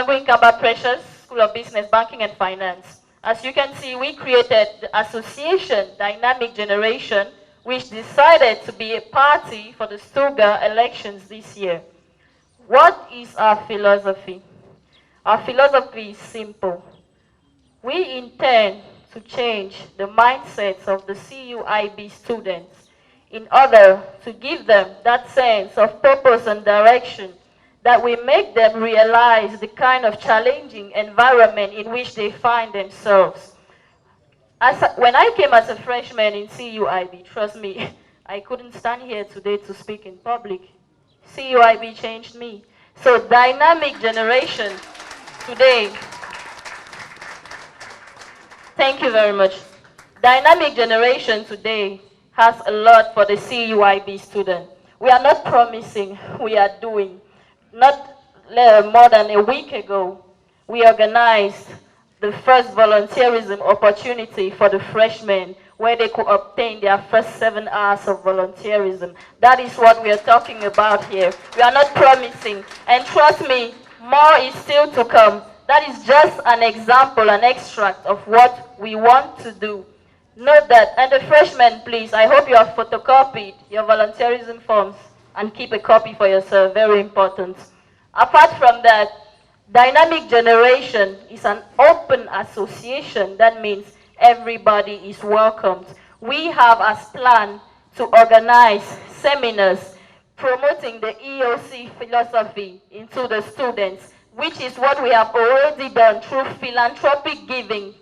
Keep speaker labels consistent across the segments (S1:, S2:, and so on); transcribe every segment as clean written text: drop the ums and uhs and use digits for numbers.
S1: Kaba Precious School of Business, Banking and Finance. As you can see, we created the association Dynamic Generation, which decided to be a party for the Stuga elections this year. What is our philosophy? Our philosophy is simple. We intend to change the mindsets of the CUIB students in order to give them that sense of purpose and direction that will make them realize the kind of challenging environment in which they find themselves. When I came as a freshman in CUIB, trust me, I couldn't stand here today to speak in public. CUIB changed me. So dynamic generation today. Thank you very much. Dynamic generation today has a lot for the CUIB student. We are not promising, we are doing. Not more than a week ago, we organized the first volunteerism opportunity for the freshmen where they could obtain their first 7 hours of volunteerism. That is what we are talking about here. We are not promising. And trust me, more is still to come. That is just an example, an extract of what we want to do. Note that, and the freshmen, please, I hope you have photocopied your volunteerism forms and keep a copy for yourself, very important. Apart from that, Dynamic Generation is an open association. That means everybody is welcomed. We have as plan to organize seminars promoting the EOC philosophy into the students, which is what we have already done through philanthropic giving.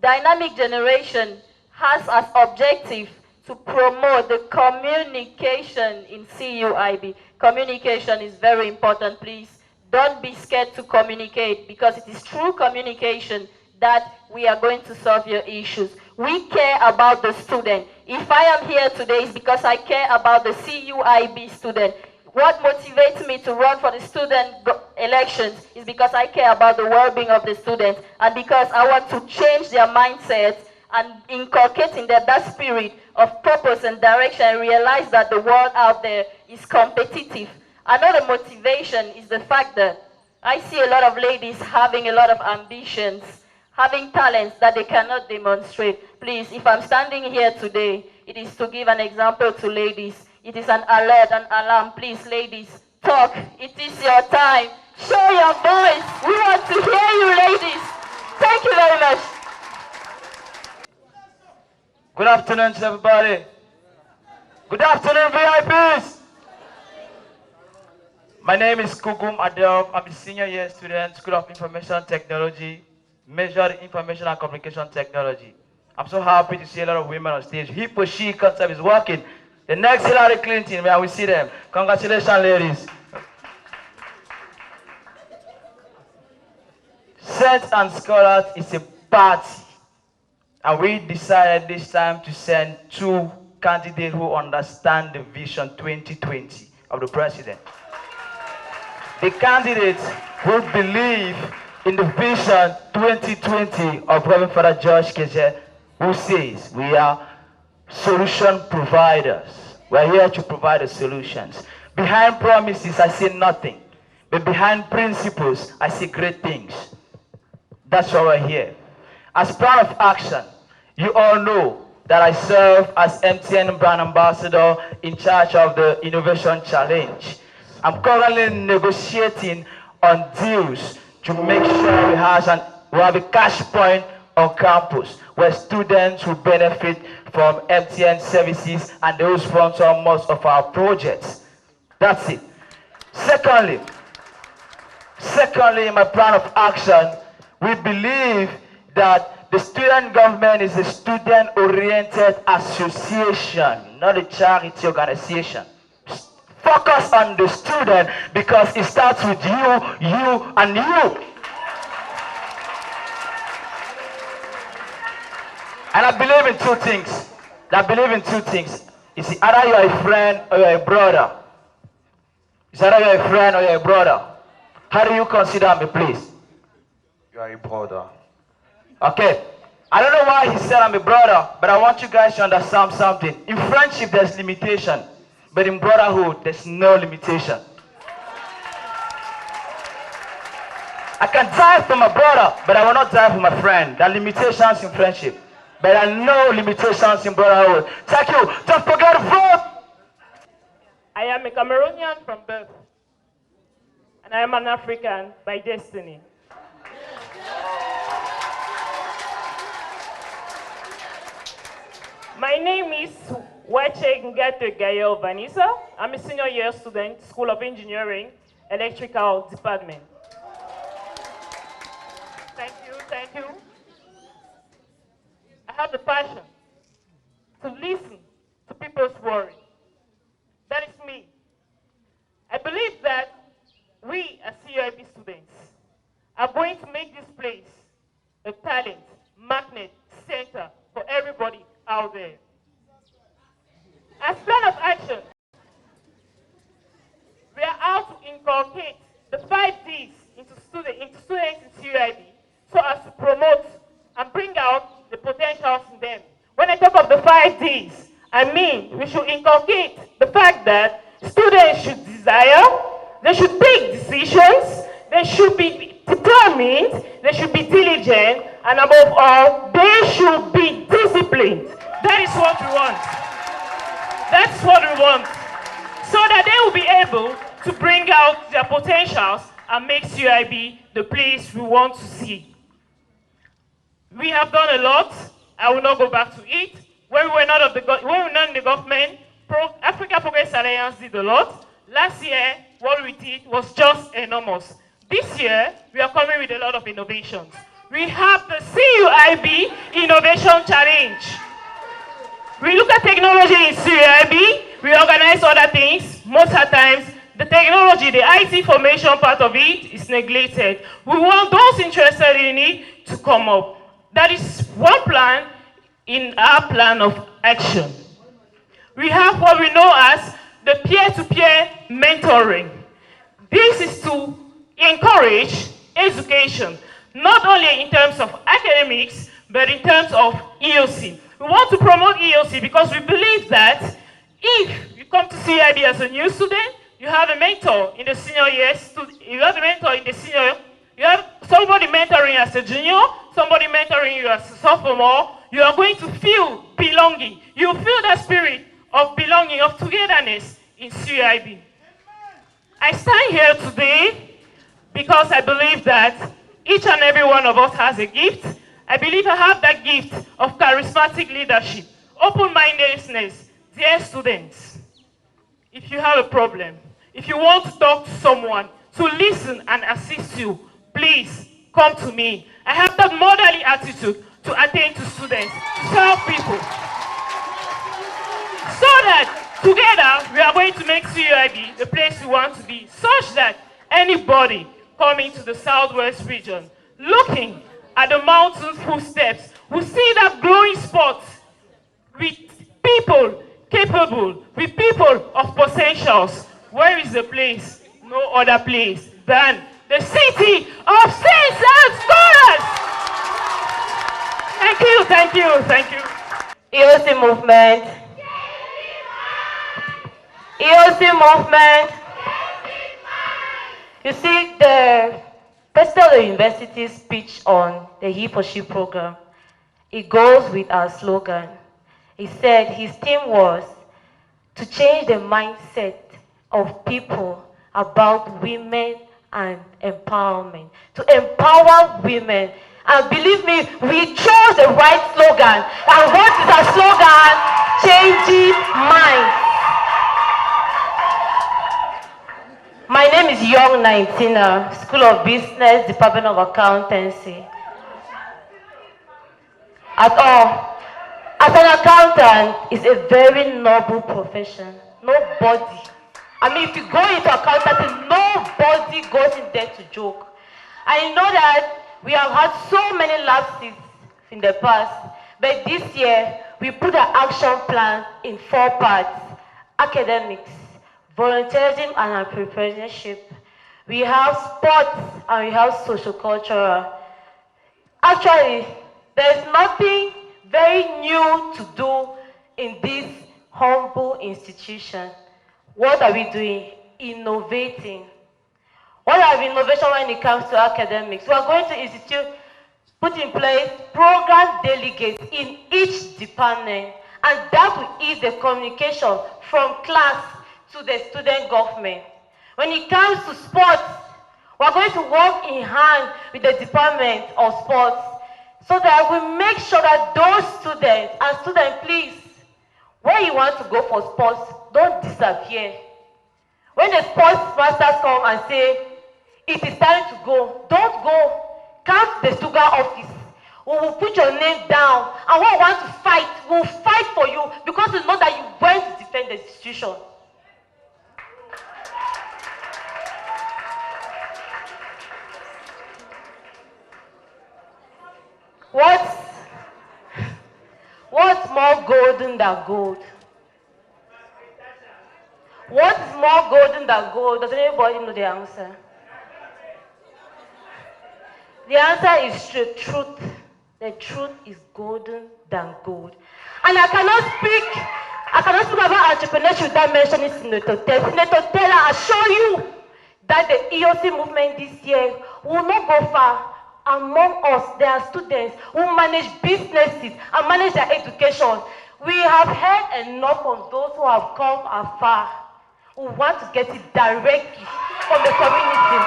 S1: Dynamic Generation has as objective to promote the communication in CUIB. Communication is very important, please. Don't be scared to communicate, because it is through communication that we are going to solve your issues. We care about the student. If I am here today, it's because I care about the CUIB student. What motivates me to run for the student elections is because I care about the well-being of the students, and because I want to change their mindsets and inculcate in them that spirit of purpose and direction, and realize that the world out there is competitive. Another motivation is the fact that I see a lot of ladies having a lot of ambitions, having talents that they cannot demonstrate. Please, if I'm standing here today, it is to give an example to ladies. It is an alert, an alarm. Please, ladies, talk. It is your time. Show your voice. We want to hear you, ladies. Thank you very much.
S2: Good afternoon to everybody. Good afternoon, VIPs. My name is Kugum Adel. I'm a senior year student, School of Information Technology, Major Information and Communication Technology. I'm so happy to see a lot of women on stage. He for she concept is working. The next Hillary Clinton, where we see them. Congratulations, ladies. Saints and Scholars is a party. And we decided this time to send 2 candidates who understand the vision 2020 of the president. The candidates who believe in the vision 2020 of Reverend Father George Keje, who says we are solution providers. We're here to provide the solutions. Behind promises, I see nothing. But behind principles, I see great things. That's why we're here. As part of action, you all know that I serve as MTN brand ambassador in charge of the Innovation Challenge. I'm currently negotiating on deals to make sure we have a cash point on campus where students will benefit from MTN services, and they will sponsor most of our projects. That's it. Secondly, in my plan of action, we believe that the student government is a student-oriented association, not a charity organization. Focus on the student, because it starts with you, and you. And I believe in 2 things. You see, either you're a friend or you're a brother. It's either you're a friend or you're a brother. How do you consider me, please?
S3: You are a brother.
S2: Okay. I don't know why he said I'm a brother, but I want you guys to understand something. In friendship, there's limitation. But in brotherhood, there's no limitation. I can die for my brother, but I will not die for my friend. There are limitations in friendship, but there are no limitations in brotherhood. Thank you. Don't forget to vote.
S4: I am a Cameroonian from birth, and I am an African by destiny. My name is Wache Ngate Gayo Vanessa. I'm a senior year student, School of Engineering, Electrical Department. Thank you, thank you. I have the passion to listen to people's worries. That is me. I believe that we as CUIB students are going to make this place a talent, magnet, center for everybody out there. As plan of action, we are out to inculcate the 5Ds into students in CUIB so as to promote and bring out the potentials in them. When I talk of the 5Ds, I mean we should inculcate the fact that students should desire, they should take decisions, they should be determined, they should be diligent, and above all, they should be disciplined. That is what we want. That's what we want. So that they will be able to bring out their potentials and make CUIB the place we want to see. We have done a lot. I will not go back to it. When we were not in the government, Africa Progress Alliance did a lot. Last year, what we did was just enormous. This year, we are coming with a lot of innovations. We have the CUIB Innovation Challenge. We look at technology in CUIB, we organize other things. Most of the times, the technology, the IT formation part of it is neglected. We want those interested in it to come up. That is one plan in our plan of action. We have what we know as the peer-to-peer mentoring. This is to encourage education, not only in terms of academics, but in terms of EOC. We want to promote EOC because we believe that if you come to CIB as a new student, you have a mentor in the senior years, you have a mentor in the senior, you have somebody mentoring as a junior, somebody mentoring you as a sophomore, you are going to feel belonging. You feel that spirit of belonging, of togetherness in CIB. I stand here today because I believe that each and every one of us has a gift. I believe I have that gift of charismatic leadership, open-mindedness. Dear students, if you have a problem, if you want to talk to someone, to listen and assist you, please come to me. I have that motherly attitude to attend to students, to serve people. So that together we are going to make CUIB the place we want to be, such that anybody coming to the Southwest region, looking at the mountain footsteps, will see that glowing spot with people capable, with people of potentials. Where is the place? No other place than the city of saints and scholars. Thank you, thank you, thank you.
S1: EOC movement. EOC movement. You see, the president of the university speech on the He for She program, it goes with our slogan. He said his theme was to change the mindset of people about women and empowerment, to empower women. And believe me, we chose the right slogan. And what is our slogan? Changing minds. My name is Young 19, School of Business, Department of Accountancy. At all, as an accountant, it's a very noble profession. Nobody, I mean, if you go into accountancy, nobody goes in there to joke. I know that we have had so many lapses in the past, but this year, we put an action plan in 4 parts: academics, volunteerism and entrepreneurship. We have sports and we have social cultural. Actually, there's nothing very new to do in this humble institution. What are we doing? Innovating.
S5: What are innovation when it comes to academics? We are going to put in place program delegates in each department, and that will ease the communication from class to the student government. When it comes to sports, we are going to work in hand with the Department of Sports so that we make sure that those students, and students, please, when you want to go for sports, don't disappear. When the sports masters come and say, it is time to go, don't go. Come to the Stuga office. We will put your name down, and when we want to fight, we will fight for you because we know that you went to defend the institution. What's more golden than gold? What's more golden than gold? Does anybody know the answer? The answer is the truth. The truth is golden than gold. And I cannot speak about entrepreneurship without mentioning Senator Taylor. Senator Taylor, I assure you that the EOC movement this year will not go far. Among us, there are students who manage businesses and manage their education. We have heard enough from those who have come afar, who want to get it directly from the community.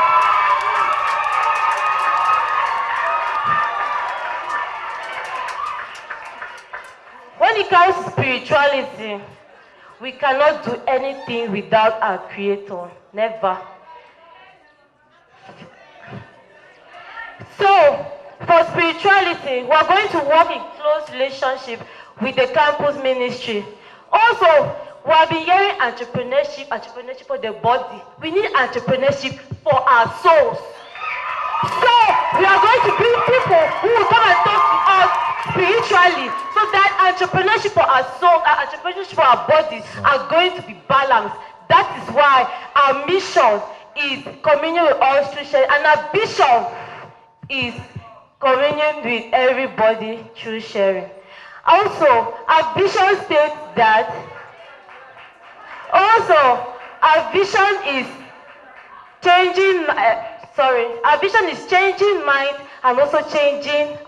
S5: When it comes to spirituality, we cannot do anything without our Creator. Never. So, for spirituality, we are going to work in close relationship with the campus ministry. Also, we have been hearing entrepreneurship for the body. We need entrepreneurship for our souls. So, we are going to bring people who will come and talk to us spiritually so that entrepreneurship for our souls and entrepreneurship for our bodies are going to be balanced. That is why our mission is communion with all Christians, and our vision is communion with everybody through sharing. Also, our vision states that our vision is changing minds and also changing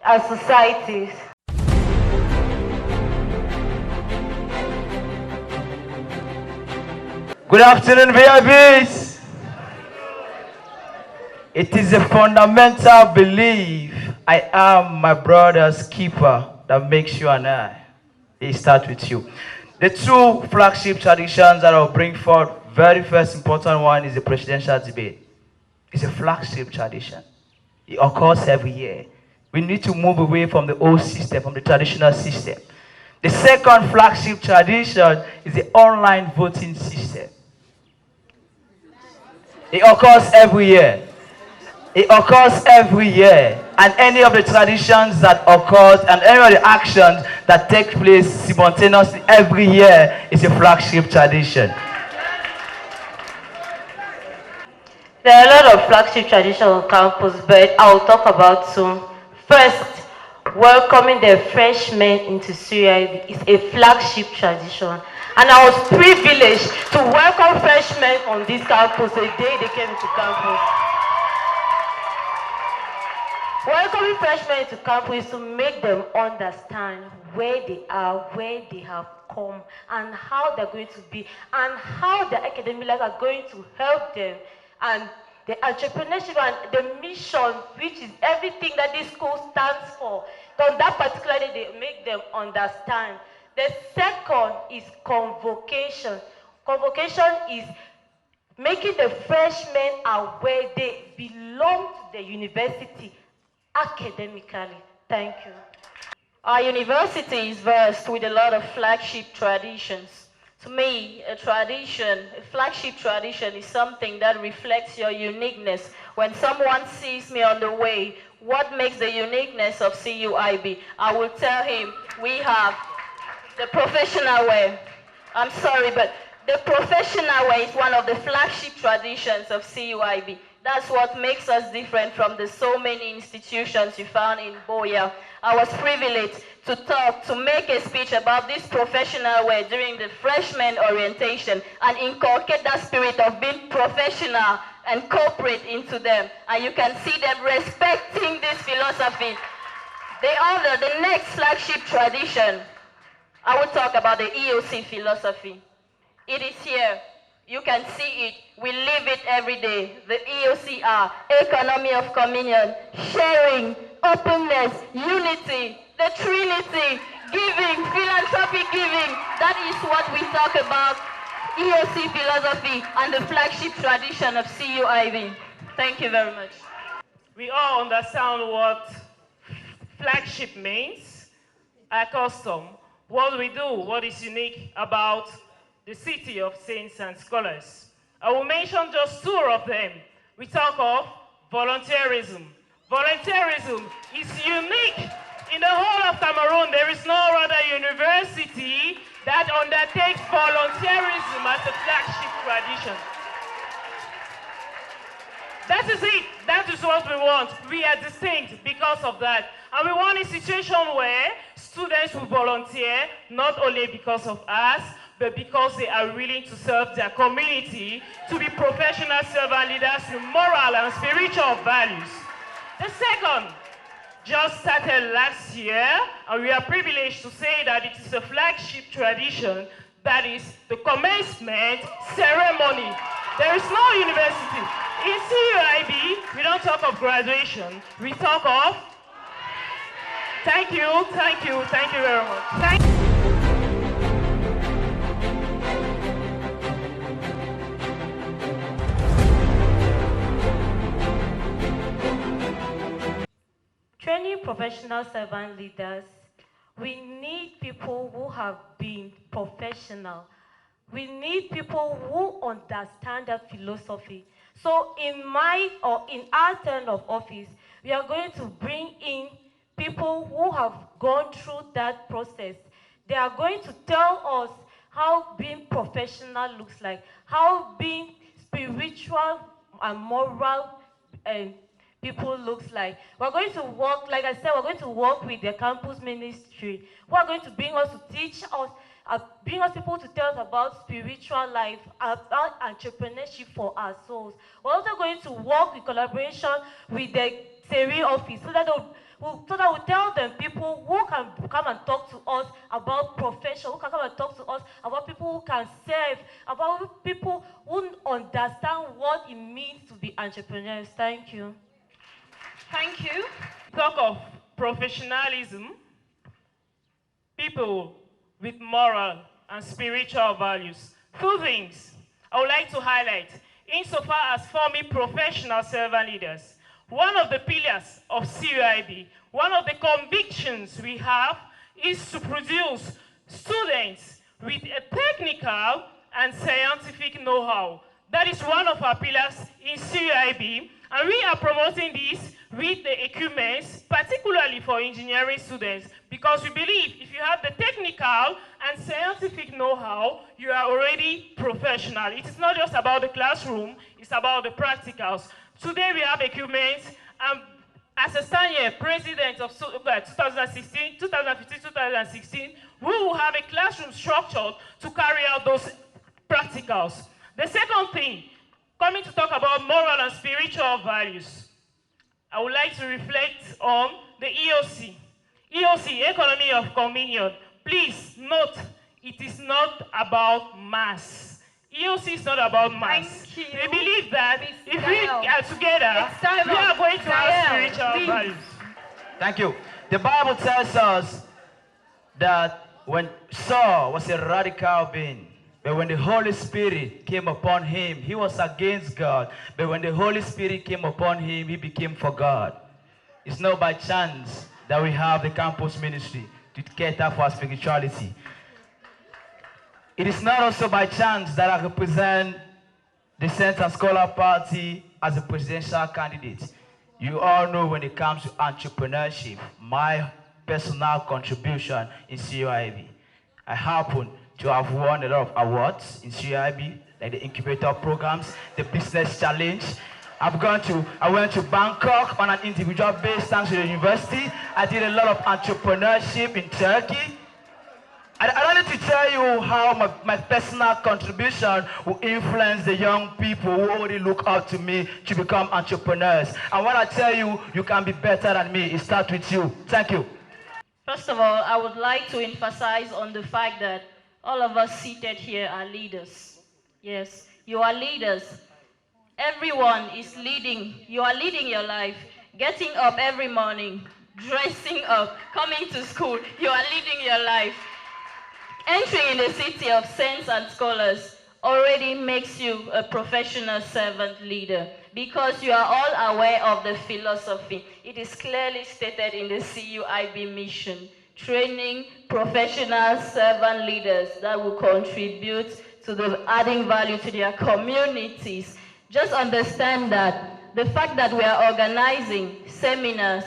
S5: our societies.
S2: Good afternoon, VIPs. It is a fundamental belief I am my brother's keeper that makes you and I. It starts with you. The two flagship traditions that I'll bring forth, very first important one is the presidential debate. It's a flagship tradition. It occurs every year. We need to move away from the old system, from the traditional system. The second flagship tradition is the online voting system. It occurs every year. It occurs every year. And any of the traditions that occurs and any of the actions that take place simultaneously every year is a flagship tradition.
S5: There are a lot of flagship traditions on campus, but I'll talk about two. First, welcoming the freshmen into Syria is a flagship tradition. And I was privileged to welcome freshmen on this campus the day they came to campus. Welcoming freshmen to campus is to make them understand where they are, where they have come, and how they're going to be, and how their academic lives are going to help them, and the entrepreneurship and the mission, which is everything that this school stands for. On that particular day, they make them understand. The second is convocation. Convocation is making the freshmen aware they belong to the university academically. Thank you.
S1: Our university is versed with a lot of flagship traditions. To me, a flagship tradition is something that reflects your uniqueness. When someone sees me on the way, what makes the uniqueness of CUIB? I will tell him we have the professional way. I'm sorry, but the professional way is one of the flagship traditions of CUIB. That's what makes us different from the so many institutions you found in Boya. I was privileged to talk, to make a speech about this professional way during the freshman orientation and inculcate that spirit of being professional and corporate into them. And you can see them respecting this philosophy. They honor the next flagship tradition. I will talk about the EOC philosophy. It is here. You can see it. We live it every day. The EOCR, economy of communion, sharing, openness, unity, the Trinity, giving, philanthropic giving. That is what we talk about. EOC philosophy and the flagship tradition of CUIB. Thank you very much.
S4: We all understand what flagship means, our custom, what we do, what is unique about the city of saints and scholars. I will mention just two of them. We talk of volunteerism. Volunteerism is unique in the whole of Cameroon. There is no other university that undertakes volunteerism as a flagship tradition. That is it. That is what we want. We are distinct because of that. And we want a situation where students will volunteer not only because of us, but because they are willing to serve their community, to be professional servant leaders with moral and spiritual values. The second just started last year, and we are privileged to say that it is a flagship tradition, that is the commencement ceremony. There is no university. In CUIB, we don't talk of graduation, we talk of thank you very much.
S5: Training professional servant leaders, we need people who have been professional. We need people who understand that philosophy. So in our term of office, we are going to bring in people who have gone through that process. They are going to tell us how being professional looks like, how being spiritual and moral people looks like. We're going to work, like I said, we're going to work with the campus ministry, who are going to bring us to teach us, bring us people to tell us about spiritual life, about entrepreneurship for our souls. We're also going to work in collaboration with the Seri office so that we'll tell them people who can come and talk to us about profession, who can come and talk to us about people who can serve, about people who understand what it means to be entrepreneurs. Thank you.
S4: Thank you. Talk of professionalism, people with moral and spiritual values. Two things I would like to highlight insofar as forming professional servant leaders. One of the pillars of CUIB, one of the convictions we have is to produce students with a technical and scientific know-how. That is one of our pillars in CUIB, and we are promoting this with the equipments, particularly for engineering students, because we believe if you have the technical and scientific know-how, you are already professional. It is not just about the classroom, it's about the practicals. Today we have equipment, and as a senior president of Stuga 2015-2016, we will have a classroom structure to carry out those practicals. The second thing, coming to talk about moral and spiritual values, I would like to reflect on the EOC. EOC, Economy of Communion. Please note, it is not about mass. EOC is not about mass.
S6: Thank you.
S4: They believe that
S6: Miss
S4: if we
S6: Dial.
S4: are together, we are going to have spiritual values.
S2: Thank you. The Bible tells us that when Saul was a radical being, but when the Holy Spirit came upon him, he was against God. But when the Holy Spirit came upon him, he became for God. It's not by chance that we have the campus ministry to cater for spirituality. It is not also by chance that I represent the Center Scholar Party as a presidential candidate. You all know when it comes to entrepreneurship, my personal contribution in CUIB. I happen to have won a lot of awards in CUIB, like the incubator programs, the business challenge. I went to Bangkok on an individual basis thanks to the university. I did a lot of entrepreneurship in Turkey. I don't need to tell you how my personal contribution will influence the young people who already look up to me to become entrepreneurs. And when I tell you, you can be better than me, it starts with you. Thank you.
S1: First of all, I would like to emphasize on the fact that all of us seated here are leaders. Yes, you are leaders. Everyone is leading. You are leading your life. Getting up every morning, dressing up, coming to school. You are leading your life. Entering in the city of saints and scholars already makes you a professional servant leader because you are all aware of the philosophy. It is clearly stated in the CUIB mission, training professional servant leaders that will contribute to the adding value to their communities. Just understand that the fact that we are organizing seminars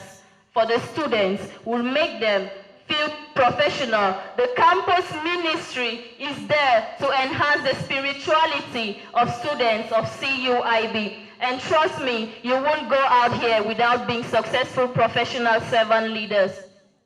S1: for the students will make them feel professional. The campus ministry is there to enhance the spirituality of students of CUIB. And trust me, you won't go out here without being successful professional servant leaders.